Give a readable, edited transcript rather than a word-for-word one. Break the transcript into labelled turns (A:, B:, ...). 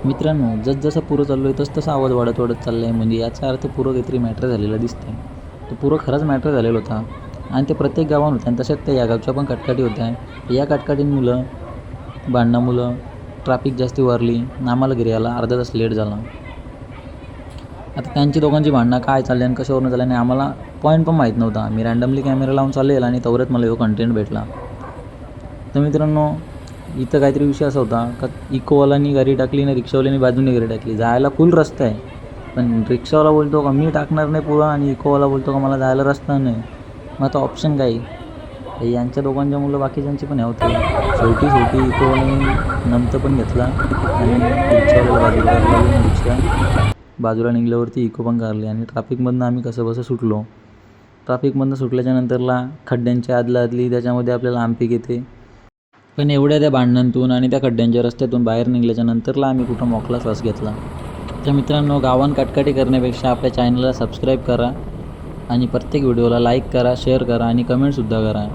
A: मित्रांनो, जसजसं पुरं चाललो आहे तसं आवाज वाढत वाढत चालला आहे. म्हणजे याचा अर्थ पुरं काहीतरी मॅटर झालेलं दिसतं आहे. तर पुरं खरंच मॅटर झालेलं होता आणि ते प्रत्येक गावात होतं आणि तशाच त्या या गावच्या पण कटकाठी होत्या. या कटकाठींमुळं भांडणामुळं ट्रॅफिक जास्ती वाढली. आम्हाला घरी यायला अर्धा तास लेट झाला. आता त्यांची दोघांची भांडणं काय चालली आणि कशावरून चालली आणि आम्हाला पॉईंट पण माहीत नव्हता. मी रँडमली कॅमेरा लावून चाललेला आणि तेवढ्यात मला कंटेंट भेटला. तर मित्रांनो, इथं काहीतरी विषय असा होता का इकोवाल्यानी गाडी टाकली आणि रिक्षावाल्यानी बाजूने गाडी टाकली. जायला फुल रस्ता आहे, पण रिक्षावाला बोलतो का मी टाकणार नाही पुढं आणि इकोवाला बोलतो का मला जायला रस्ता नाही. मग आता ऑप्शन काय? यांच्या दोघांच्या मुलं बाकीच्यांची पण होते. शेवटी इकोवाल्याने नमतं पण घेतला आणि रिक्षावाल्याला बाजूला काढला. रिक्षा बाजूला निघल्यावरती इको पण काढली आणि ट्रॅफिकमधनं आम्ही कसंबसं सुटलो. ट्रॅफिकमधनं सुटल्याच्या नंतरला खड्ड्यांच्या आदली त्याच्यामध्ये आपल्याला आमपीक येते. पण एवढ्या त्या भांडणांतून आणि त्या खड्ड्यांच्या रस्त्यातून बाहेर निघल्याच्या नंतरला आम्ही कुठं मोकळा श्वास घेतला. तर मित्रांनो, गावान काटकाटी करण्यापेक्षा आपल्या चॅनलला सबस्क्राईब करा आणि प्रत्येक व्हिडिओला लाईक करा, शेअर करा आणि कमेंटसुद्धा करा.